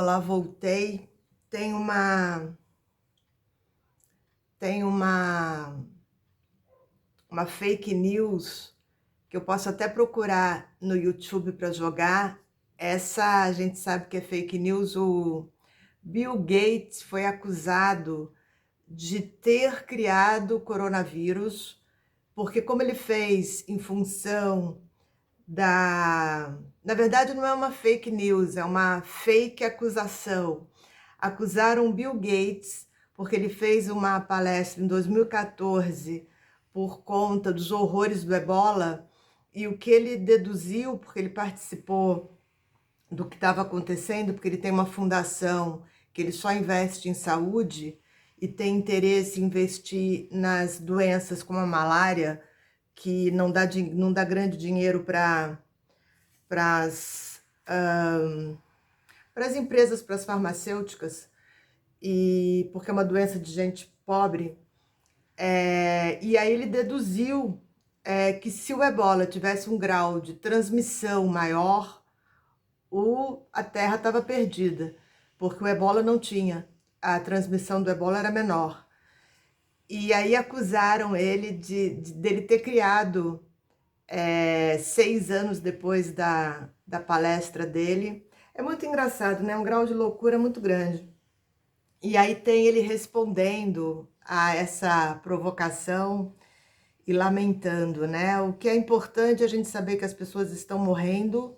Olá, voltei. Tem uma tem uma fake news que eu posso até procurar no YouTube para jogar. Essa a gente sabe que é fake news. O Bill Gates foi acusado de ter criado o coronavírus, porque como ele fez em função na verdade, não é uma fake news, é uma fake acusação. Acusaram Bill Gates porque ele fez uma palestra em 2014 por conta dos horrores do Ebola, e o que ele deduziu, porque ele participou do que estava acontecendo, porque ele tem uma fundação que ele só investe em saúde e tem interesse em investir nas doenças como a malária, que não dá grande dinheiro para as empresas, para as farmacêuticas, e porque é uma doença de gente pobre. E aí ele deduziu que se o ebola tivesse um grau de transmissão maior, a Terra estava perdida, porque o ebola não tinha, a transmissão do ebola era menor. E aí acusaram ele dele ter criado, 6 anos depois da palestra dele. É muito engraçado, né? Um grau de loucura muito grande. E aí tem ele respondendo a essa provocação e lamentando, né? O que é importante é a gente saber que as pessoas estão morrendo,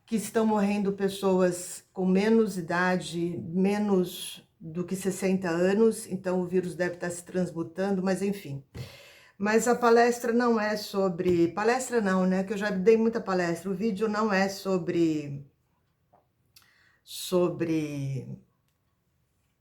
que estão morrendo pessoas com menos idade, menos do que 60 anos, então o vírus deve estar se transmutando, mas enfim. Mas a palestra não é sobre... Palestra não, né? Que eu já dei muita palestra. O vídeo não é sobre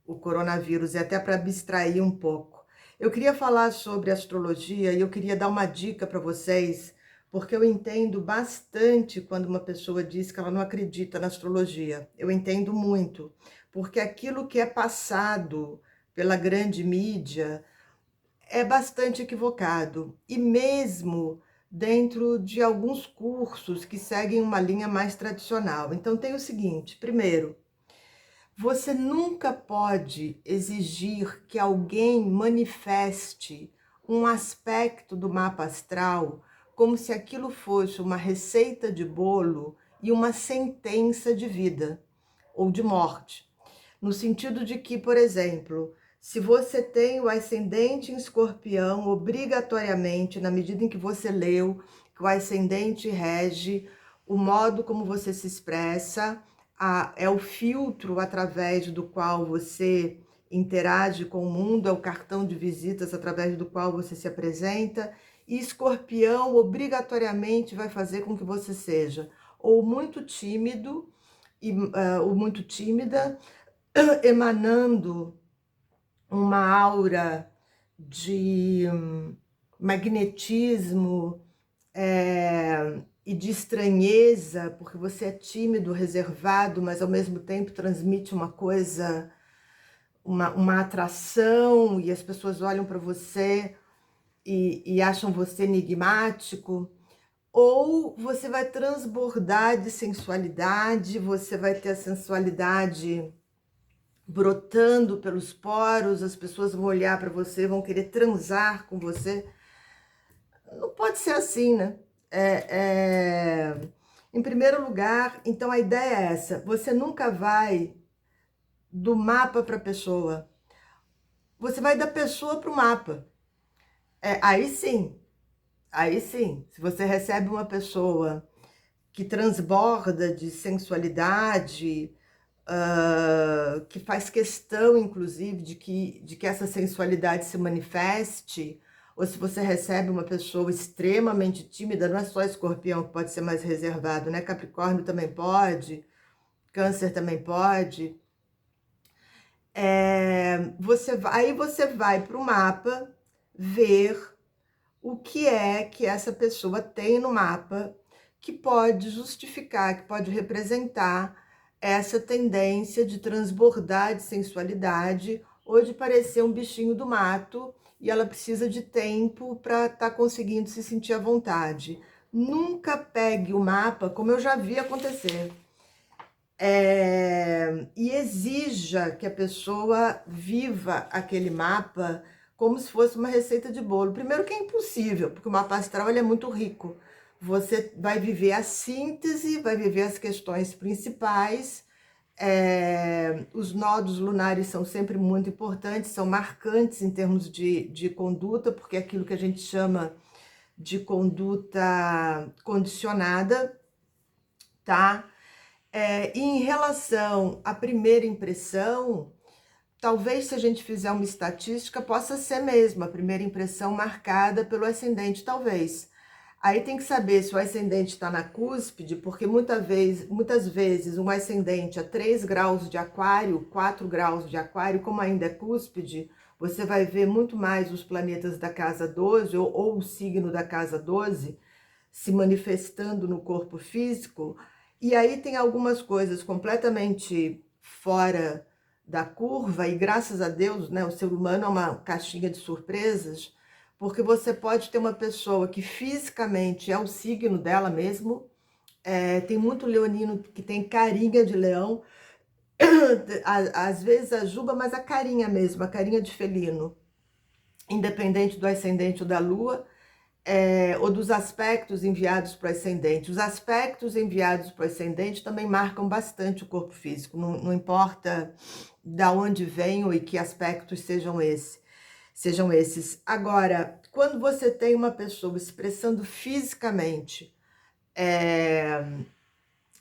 o coronavírus, e até para abstrair um pouco. Eu queria falar sobre astrologia e eu queria dar uma dica para vocês, porque eu entendo bastante quando uma pessoa diz que ela não acredita na astrologia. Eu entendo muito, porque aquilo que é passado pela grande mídia é bastante equivocado. E mesmo dentro de alguns cursos que seguem uma linha mais tradicional. Então tem o seguinte, primeiro, você nunca pode exigir que alguém manifeste um aspecto do mapa astral como se aquilo fosse uma receita de bolo e uma sentença de vida ou de morte. No sentido de que, por exemplo, se você tem o ascendente em Escorpião, obrigatoriamente, na medida em que você leu, que o ascendente rege o modo como você se expressa, é o filtro através do qual você interage com o mundo, é o cartão de visitas através do qual você se apresenta, e Escorpião obrigatoriamente vai fazer com que você seja ou muito tímido, ou muito tímida, emanando uma aura de magnetismo, e de estranheza, porque você é tímido, reservado, mas ao mesmo tempo transmite uma coisa, uma atração, e as pessoas olham para você e acham você enigmático. Ou você vai transbordar de sensualidade, você vai ter a sensualidade brotando pelos poros, as pessoas vão olhar para você, vão querer transar com você. Não pode ser assim, né? Em primeiro lugar, então a ideia é essa: você nunca vai do mapa para a pessoa, você vai da pessoa para o mapa. Aí sim, se você recebe uma pessoa que transborda de sensualidade, que faz questão, inclusive, de que essa sensualidade se manifeste, ou se você recebe uma pessoa extremamente tímida, não é só Escorpião que pode ser mais reservado, né? Capricórnio também pode, Câncer também pode. Aí você vai para o mapa ver o que é que essa pessoa tem no mapa que pode justificar, que pode representar essa tendência de transbordar de sensualidade ou de parecer um bichinho do mato, e ela precisa de tempo para estar conseguindo se sentir à vontade. Nunca pegue o mapa, como eu já vi acontecer. E exija que a pessoa viva aquele mapa como se fosse uma receita de bolo. Primeiro que é impossível, porque o mapa astral ele é muito rico. Você vai viver a síntese, vai viver as questões principais. Os nodos lunares são sempre muito importantes, são marcantes em termos de conduta, porque é aquilo que a gente chama de conduta condicionada, tá? E em relação à primeira impressão, talvez se a gente fizer uma estatística, possa ser mesmo a primeira impressão marcada pelo ascendente, talvez. Aí tem que saber se o ascendente está na cúspide, porque muitas vezes um ascendente a 3 graus de aquário, 4 graus de aquário, como ainda é cúspide, você vai ver muito mais os planetas da casa 12 ou o signo da casa 12 se manifestando no corpo físico. E aí tem algumas coisas completamente fora da curva, e graças a Deus, né, o ser humano é uma caixinha de surpresas, porque você pode ter uma pessoa que fisicamente é o signo dela mesmo, tem muito leonino que tem carinha de leão, às vezes a juba, mas a carinha mesmo, a carinha de felino, independente do ascendente ou da lua, ou dos aspectos enviados para o ascendente. Os aspectos enviados para o ascendente também marcam bastante o corpo físico, não importa da onde venham e que aspectos sejam esses. Agora, quando você tem uma pessoa expressando fisicamente,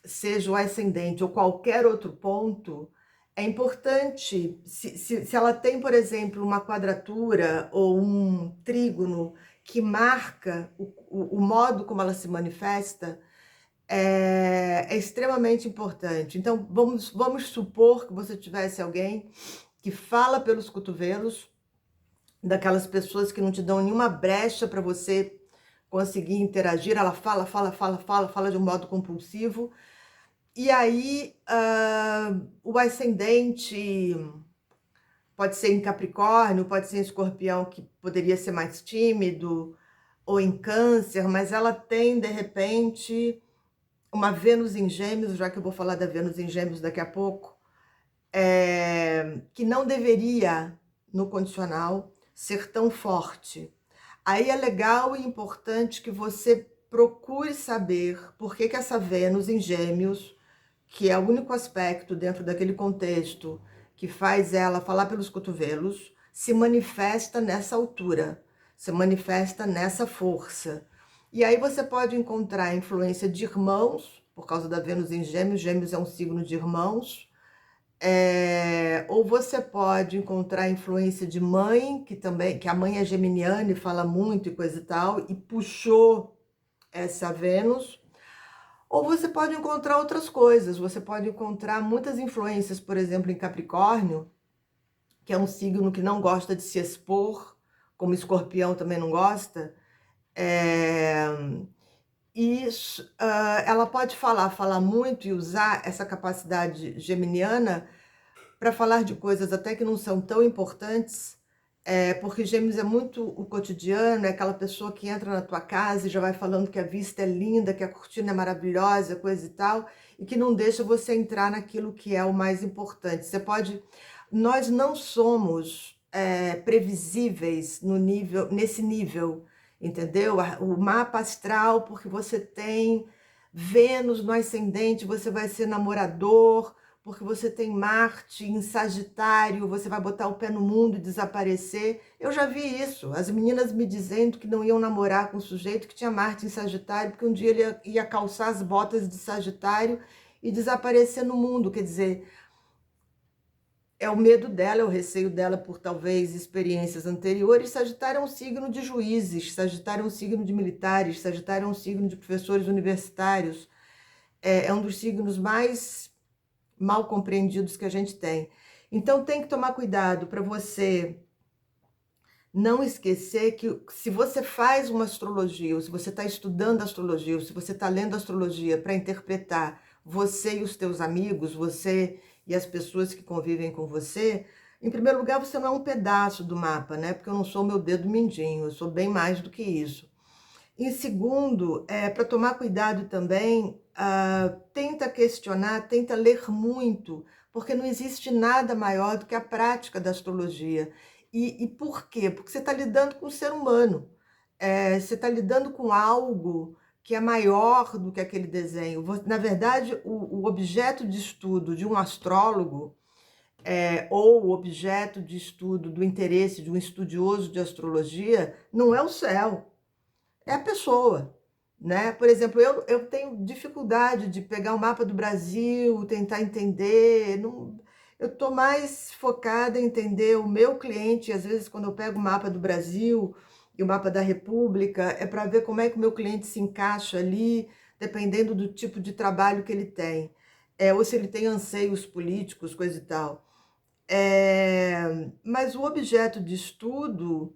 seja o ascendente ou qualquer outro ponto, é importante, se ela tem, por exemplo, uma quadratura ou um trígono que marca o modo como ela se manifesta, é extremamente importante. Então, vamos supor que você tivesse alguém que fala pelos cotovelos, daquelas pessoas que não te dão nenhuma brecha para você conseguir interagir, ela fala de um modo compulsivo, e aí o ascendente pode ser em Capricórnio, pode ser em Escorpião, que poderia ser mais tímido, ou em Câncer, mas ela tem, de repente, uma Vênus em Gêmeos, já que eu vou falar da Vênus em Gêmeos daqui a pouco, que não deveria, no condicional, ser tão forte. Aí é legal e importante que você procure saber por que essa Vênus em Gêmeos, que é o único aspecto dentro daquele contexto que faz ela falar pelos cotovelos, se manifesta nessa altura, se manifesta nessa força. E aí você pode encontrar a influência de irmãos, por causa da Vênus em Gêmeos, Gêmeos é um signo de irmãos, ou você pode encontrar a influência de mãe, que a mãe é geminiana e fala muito e coisa e tal, e puxou essa Vênus. Ou você pode encontrar outras coisas, você pode encontrar muitas influências, por exemplo, em Capricórnio, que é um signo que não gosta de se expor, como Escorpião também não gosta, e ela pode falar muito e usar essa capacidade geminiana para falar de coisas até que não são tão importantes, porque Gêmeos é muito o cotidiano, é aquela pessoa que entra na tua casa e já vai falando que a vista é linda, que a cortina é maravilhosa, coisa e tal, e que não deixa você entrar naquilo que é o mais importante. Nós não somos previsíveis nesse nível, entendeu? O mapa astral, porque você tem Vênus no ascendente, você vai ser namorador, porque você tem Marte em Sagitário, você vai botar o pé no mundo e desaparecer. Eu já vi isso, as meninas me dizendo que não iam namorar com um sujeito que tinha Marte em Sagitário, porque um dia ele ia calçar as botas de Sagitário e desaparecer no mundo. Quer dizer, é o medo dela, é o receio dela por talvez experiências anteriores. Sagitário é um signo de juízes, Sagitário é um signo de militares, Sagitário é um signo de professores universitários. É um dos signos mais mal compreendidos que a gente tem. Então tem que tomar cuidado para você não esquecer que se você faz uma astrologia, ou se você está estudando astrologia, ou se você está lendo astrologia para interpretar você e os teus amigos, você e as pessoas que convivem com você, em primeiro lugar, você não é um pedaço do mapa, né? Porque eu não sou meu dedo mindinho, eu sou bem mais do que isso. Em segundo, para tomar cuidado também tenta questionar, tenta ler muito, porque não existe nada maior do que a prática da astrologia. E por quê? Porque você está lidando com o ser humano. Você está lidando com algo que é maior do que aquele desenho. Na verdade, o objeto de estudo de um astrólogo, ou o objeto de estudo do interesse de um estudioso de astrologia, não é o céu, é a pessoa, né? Por exemplo, eu tenho dificuldade de pegar o mapa do Brasil, tentar entender. Não, eu estou mais focada em entender o meu cliente. Às vezes, quando eu pego o mapa do Brasil e o mapa da República, é para ver como é que o meu cliente se encaixa ali, dependendo do tipo de trabalho que ele tem. Ou se ele tem anseios políticos, coisa e tal. Mas o objeto de estudo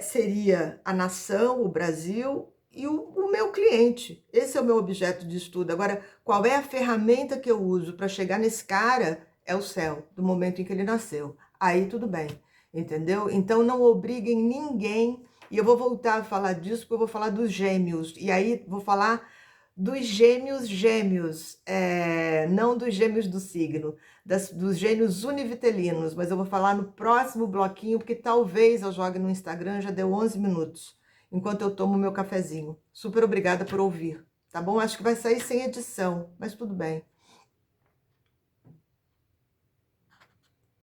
seria a nação, o Brasil e o meu cliente. Esse é o meu objeto de estudo. Agora, qual é a ferramenta que eu uso para chegar nesse cara? É o céu, do momento em que ele nasceu. Aí tudo bem, entendeu? Então não obriguem ninguém. E eu vou voltar a falar disso, porque eu vou falar dos gêmeos. E aí vou falar dos gêmeos gêmeos, não dos gêmeos do signo, dos gêmeos univitelinos, mas eu vou falar no próximo bloquinho, porque talvez eu jogue no Instagram, já deu 11 minutos, enquanto eu tomo meu cafezinho. Super obrigada por ouvir, tá bom? Acho que vai sair sem edição, mas tudo bem.